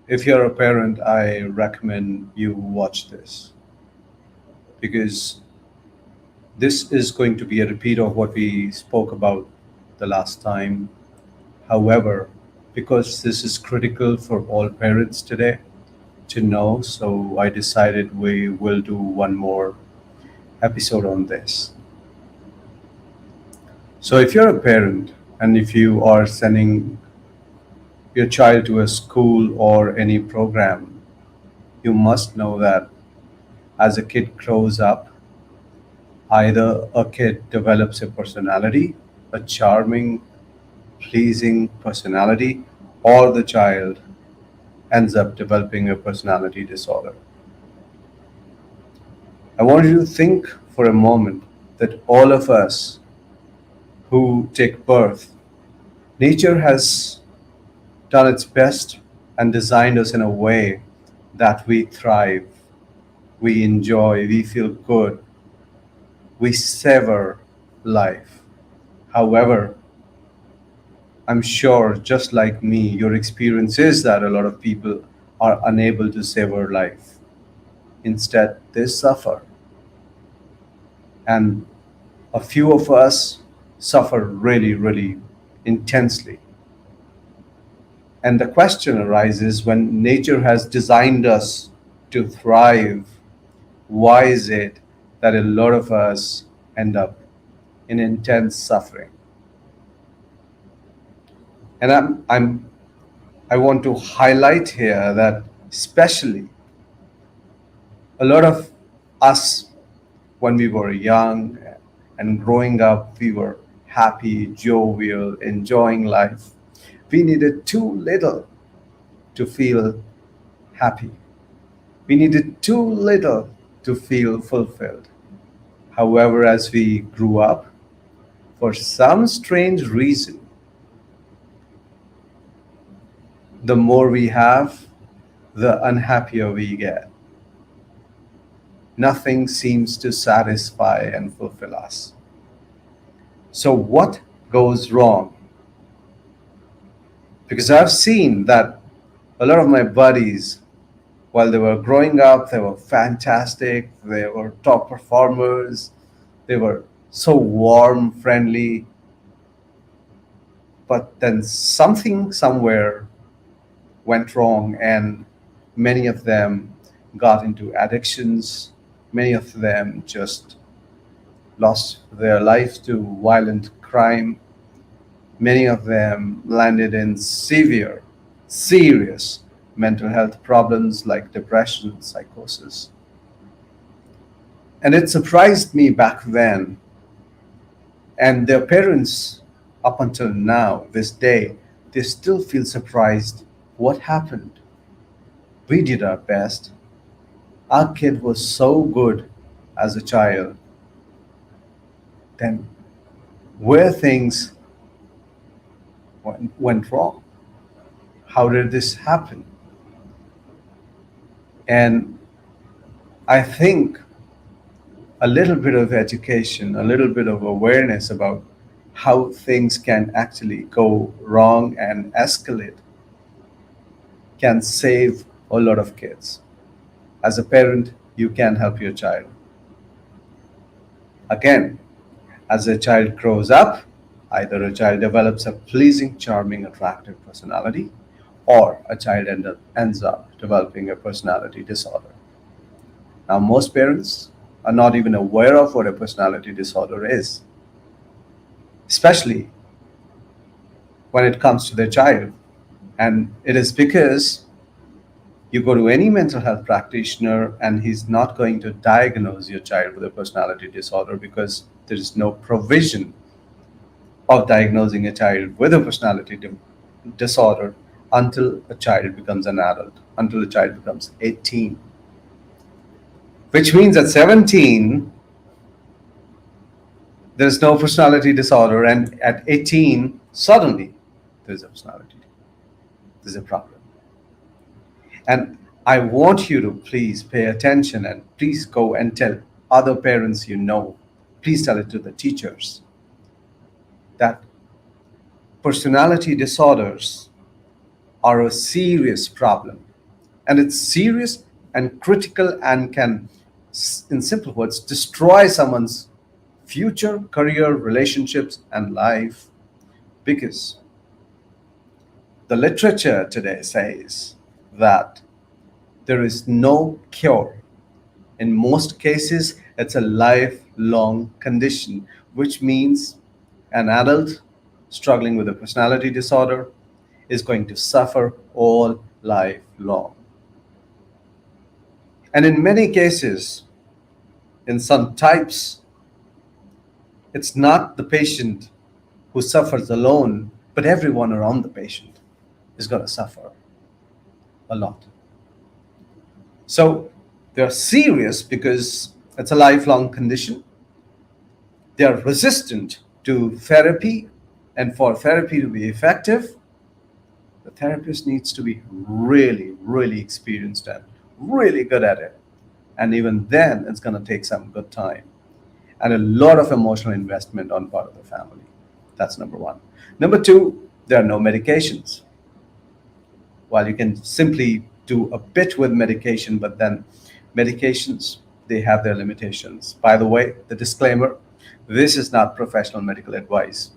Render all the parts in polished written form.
If you're a parent, I recommend you watch this because this is going to be a repeat of what we spoke about the last time. However, because this is critical for all parents today to know, so I decided we will do one more episode on this. So, if you're a parent and if you are sending your child to a school or any program, you must know that as a kid grows up, either a kid develops a personality, a charming, pleasing personality, or the child ends up developing a personality disorder. I want you to think for a moment that all of us who take birth, nature has done its best and designed us in a way that we thrive, we enjoy, we feel good, we savor life. However, I'm sure, just like me, your experience is that a lot of people are unable to savor life. Instead, they suffer. And a few of us suffer really, really intensely. And the question arises, when nature has designed us to thrive, why is it that a lot of us end up in intense suffering? And I want to highlight here that especially a lot of us, when we were young and growing up, we were happy, jovial, enjoying life. We needed too little to feel happy. We needed too little to feel fulfilled. However, as we grew up, for some strange reason, the more we have, the unhappier we get. Nothing seems to satisfy and fulfill us. So, what goes wrong? Because I've seen that a lot of my buddies, while they were growing up, they were fantastic, they were top performers, they were so warm, friendly, but then something somewhere went wrong, and many of them got into addictions. Many of them just lost their life to violent crime. Many of them landed in severe, serious mental health problems like depression, psychosis. And it surprised me back then, and their parents, up until now, this day, they still feel surprised. What happened? We did our best. Our kid was so good as a child. Then where things went wrong? How did this happen? And I think a little bit of education, a little bit of awareness about how things can actually go wrong and escalate can save a lot of kids. As a parent, you can help your child. Again, as a child grows up, either a child develops a pleasing, charming, attractive personality, or a child ends up developing a personality disorder. Now, most parents are not even aware of what a personality disorder is, especially when it comes to their child. And it is because you go to any mental health practitioner and he's not going to diagnose your child with a personality disorder because there is no provision of diagnosing a child with a disorder until a child becomes an adult, until a child becomes 18. Which means at 17, there's no personality disorder, and at 18, suddenly there's a personality, there's a problem. And I want you to please pay attention and please go and tell other parents you know. Please tell it to the teachers that personality disorders are a serious problem. And it's serious and critical and can, in simple words, destroy someone's future, career, relationships, and life. Because the literature today says that there is no cure. In most cases, it's a lifelong condition, which means an adult struggling with a personality disorder is going to suffer all life long. And in many cases, in some types, it's not the patient who suffers alone, but everyone around the patient is going to suffer a lot. So they're serious because it's a lifelong condition. They are resistant to therapy, and for therapy to be effective, the therapist needs to be really, really experienced and really good at it. And even then, it's going to take some good time and a lot of emotional investment on part of the family. That's number one. Number two, there are no medications. While you can simply do a bit with medication, but then medications, they have their limitations. By the way, the disclaimer, this is not professional medical advice.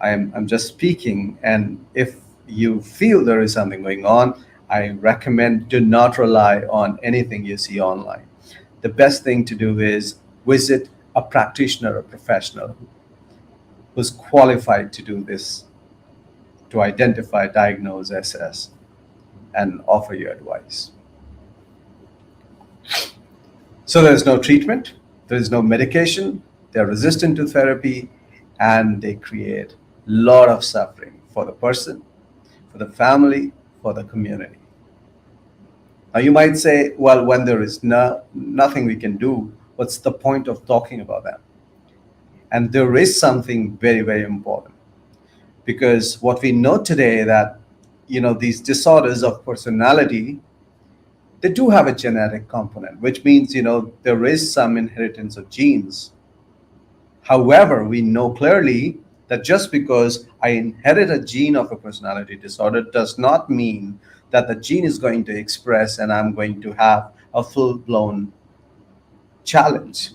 I'm just speaking, and if you feel there is something going on, I recommend do not rely on anything you see online. The best thing to do is visit a practitioner, a professional who's qualified to do this, to identify, diagnose, assess, and offer you advice. So there's no treatment, there is no medication, they're resistant to therapy, and they create a lot of suffering for the person, for the family, for the community. Now you might say, well, when there is nothing we can do, what's the point of talking about that? And there is something very, very important, because what we know today that these disorders of personality, they do have a genetic component, which means there is some inheritance of genes. However, we know clearly that just because I inherit a gene of a personality disorder does not mean that the gene is going to express and I'm going to have a full-blown challenge.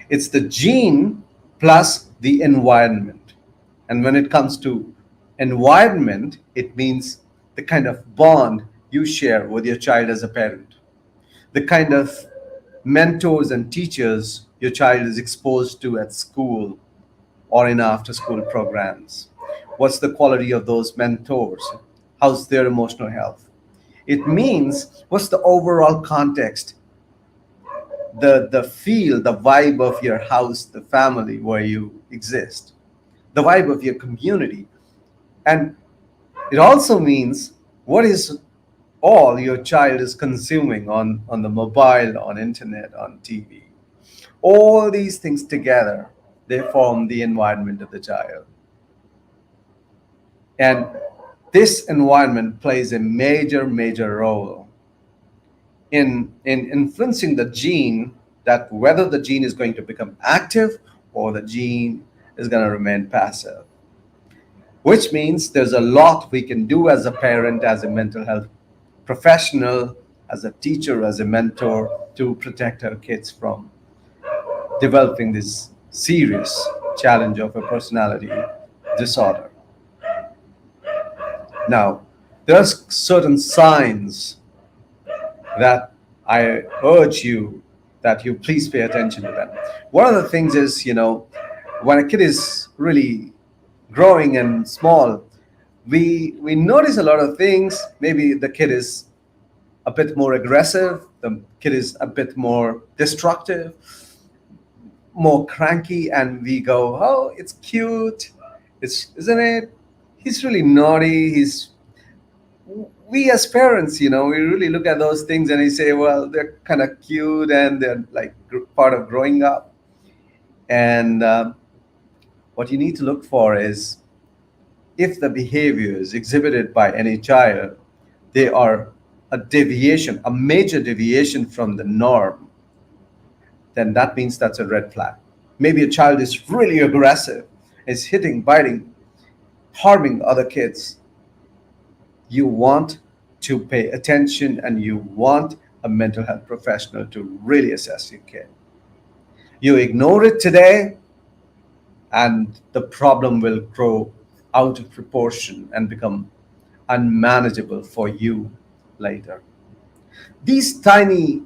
It's the gene plus the environment. And when it comes to environment, it means the kind of bond you share with your child as a parent, the kind of mentors and teachers your child is exposed to at school or in after school programs. What's the quality of those mentors? How's their emotional health? It means what's the overall context, the feel, the vibe of your house, the family where you exist, the vibe of your community. And it also means what is all your child is consuming on the mobile, on internet, on TV. All these things together, they form the environment of the child. And this environment plays a major, major role in influencing the gene, that whether the gene is going to become active or the gene is going to remain passive. Which means there's a lot we can do as a parent, as a mental health professional, as a teacher, as a mentor to protect our kids from developing this serious challenge of a personality disorder. Now, there are certain signs that I urge you that you please pay attention to them. One of the things is, when a kid is really growing and small, we notice a lot of things. Maybe the kid is a bit more aggressive, the kid is a bit more destructive, more cranky, and we go, oh, it's cute, isn't it? He's really naughty. We as parents, we really look at those things and we say, well, they're kind of cute and they're like part of growing up. And what you need to look for is if the behaviors exhibited by any child, they are a deviation, a major deviation from the norm, then that means that's a red flag. Maybe a child is really aggressive, is hitting, biting, harming other kids. You want to pay attention and you want a mental health professional to really assess your kid. You ignore it today, and the problem will grow out of proportion and become unmanageable for you later. These tiny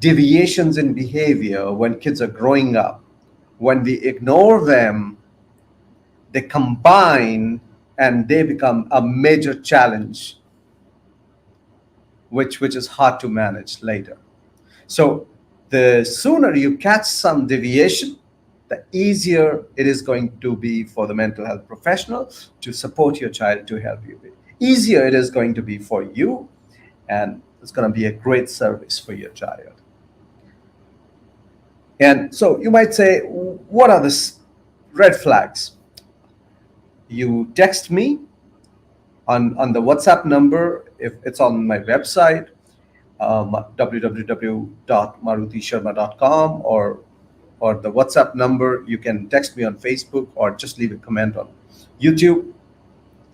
deviations in behavior when kids are growing up, when we ignore them, they combine and they become a major challenge, which is hard to manage later. So the sooner you catch some deviation, the easier it is going to be for the mental health professional to support your child, to help you with. Easier it is going to be for you, and it's going to be a great service for your child. And so you might say, what are the red flags? You text me on the WhatsApp number, if it's on my website, www.marutisharma.com, or the WhatsApp number. You can text me on Facebook or just leave a comment on YouTube,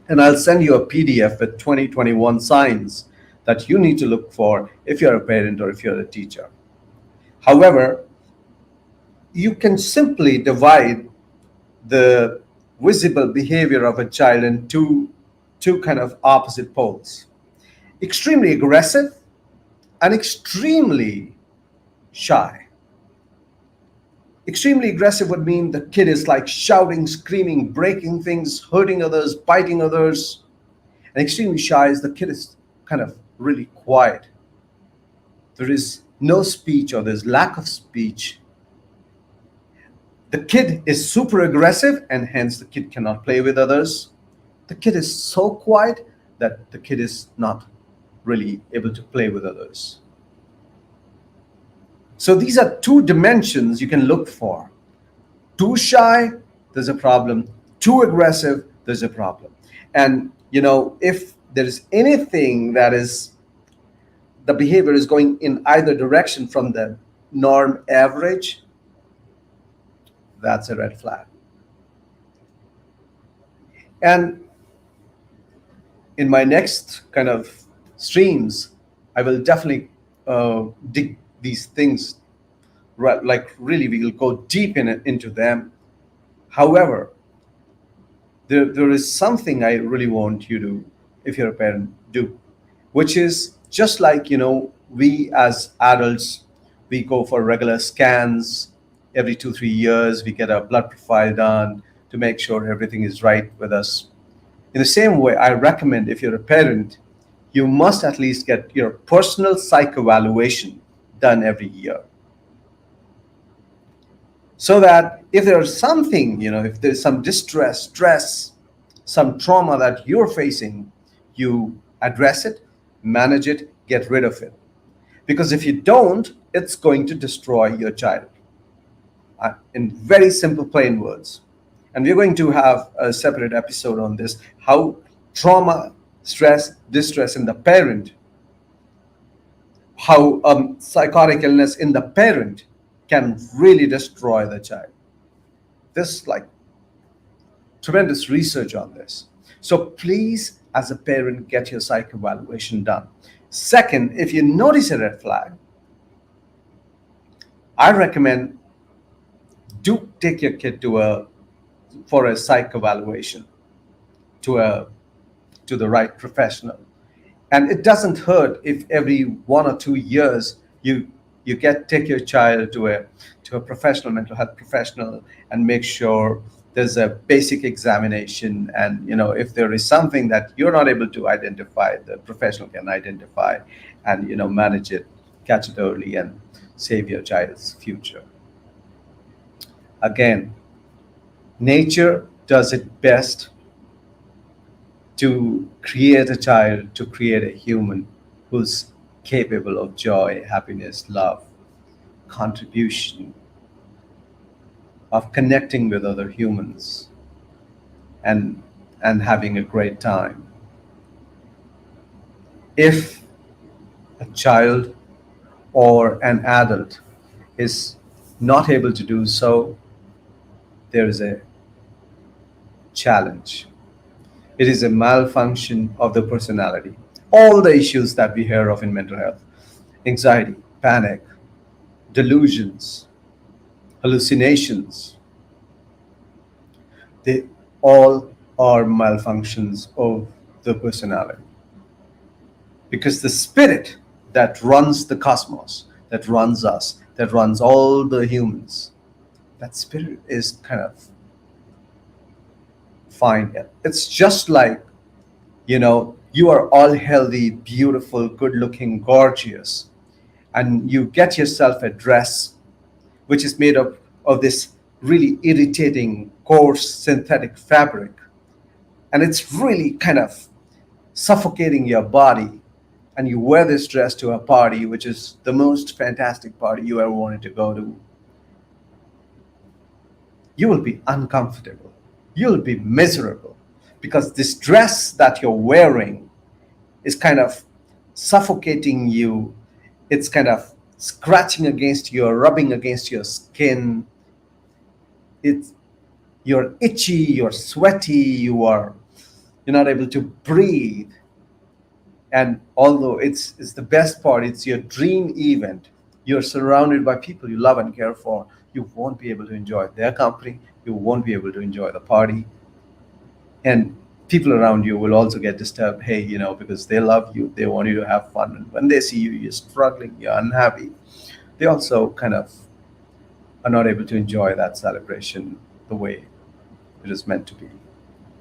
and I'll send you a PDF with 2021 signs that you need to look for if you're a parent or if you're a teacher. However, you can simply divide the visible behavior of a child into two kind of opposite poles: extremely aggressive and extremely shy. Extremely aggressive would mean the kid is like shouting, screaming, breaking things, hurting others, biting others. And extremely shy is the kid is kind of really quiet. There is no speech, or there's lack of speech. The kid is super aggressive, and hence the kid cannot play with others. The kid is so quiet that the kid is not really able to play with others. So these are two dimensions you can look for. Too shy, there's a problem. Too aggressive, there's a problem. And if there is anything that is, the behavior is going in either direction from the norm average, that's a red flag. And in my next kind of streams, I will definitely dig these things, right? Like really, we will go deep into them. However, there is something I really want you to, if you're a parent, do, which is just like, we as adults, we go for regular scans every 2-3 years. We get a blood profile done to make sure everything is right with us. In the same way, I recommend, if you're a parent, you must at least get your personal psych evaluation done every year, so that if there's something, if there's some distress, stress, some trauma that you're facing, you address it, manage it, get rid of it. Because if you don't, it's going to destroy your child. In very simple, plain words. And we're going to have a separate episode on this, how trauma, stress, distress in the parent, how psychotic illness in the parent can really destroy the child. There's like tremendous research on this. So please, as a parent, get your psych evaluation done. Second, if you notice a red flag, I recommend do take your kid for a psych evaluation to the right professional. And it doesn't hurt if every 1 or 2 years you take your child to a professional, mental health professional, and make sure there's a basic examination. And if there is something that you're not able to identify, the professional can identify and manage it, catch it early, and save your child's future. Again, nature does it best to create a child, to create a human who's capable of joy, happiness, love, contribution, of connecting with other humans, and having a great time. If a child or an adult is not able to do so, there is a challenge. It is a malfunction of the personality. all the issues that we hear of in mental health: anxiety, panic, delusions, hallucinations, they all are malfunctions of the personality. Because the spirit that runs the cosmos, that runs us, that runs all the humans, that spirit is kind of fine. It's just like, you are all healthy, beautiful, good looking, gorgeous, and you get yourself a dress which is made up of this really irritating, coarse synthetic fabric, and it's really kind of suffocating your body. And you wear this dress to a party, which is the most fantastic party you ever wanted to go to. You will be uncomfortable. You'll be miserable because this dress that you're wearing is kind of suffocating you. It's kind of scratching against you, rubbing against your skin. It's You're itchy, you're sweaty, you're not able to breathe. And although it's the best part, it's your dream event. You're surrounded by people you love and care for. You won't be able to enjoy their company. You won't be able to enjoy the party. And people around you will also get disturbed. Hey, because they love you, they want you to have fun. And when they see you, you're struggling, you're unhappy. They also kind of are not able to enjoy that celebration the way it is meant to be.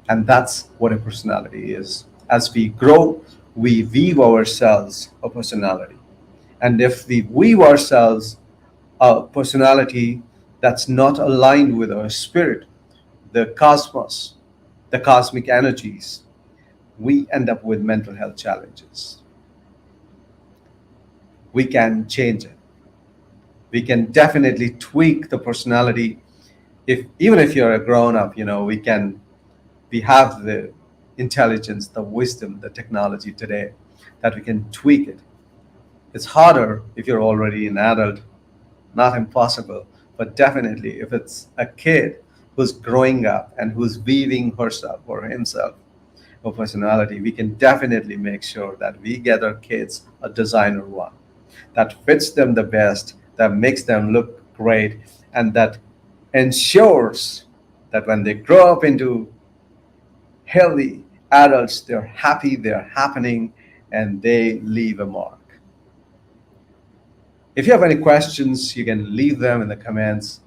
And that's what a personality is. As we grow, we weave ourselves a personality. And if we weave ourselves a personality that's not aligned with our spirit, the cosmos, the cosmic energies, we end up with mental health challenges. We can change it. We can definitely tweak the personality. If even if you're a grown up, we have the intelligence, the wisdom, the technology today that we can tweak it. It's harder if you're already an adult, not impossible, but definitely if it's a kid who's growing up and who's weaving herself or himself a personality, we can definitely make sure that we get our kids a designer one that fits them the best, that makes them look great, and that ensures that when they grow up into healthy adults, they're happy, they're happening, and they leave a mark. If you have any questions, you can leave them in the comments,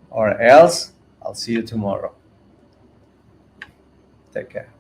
or else I'll see you tomorrow. Take care.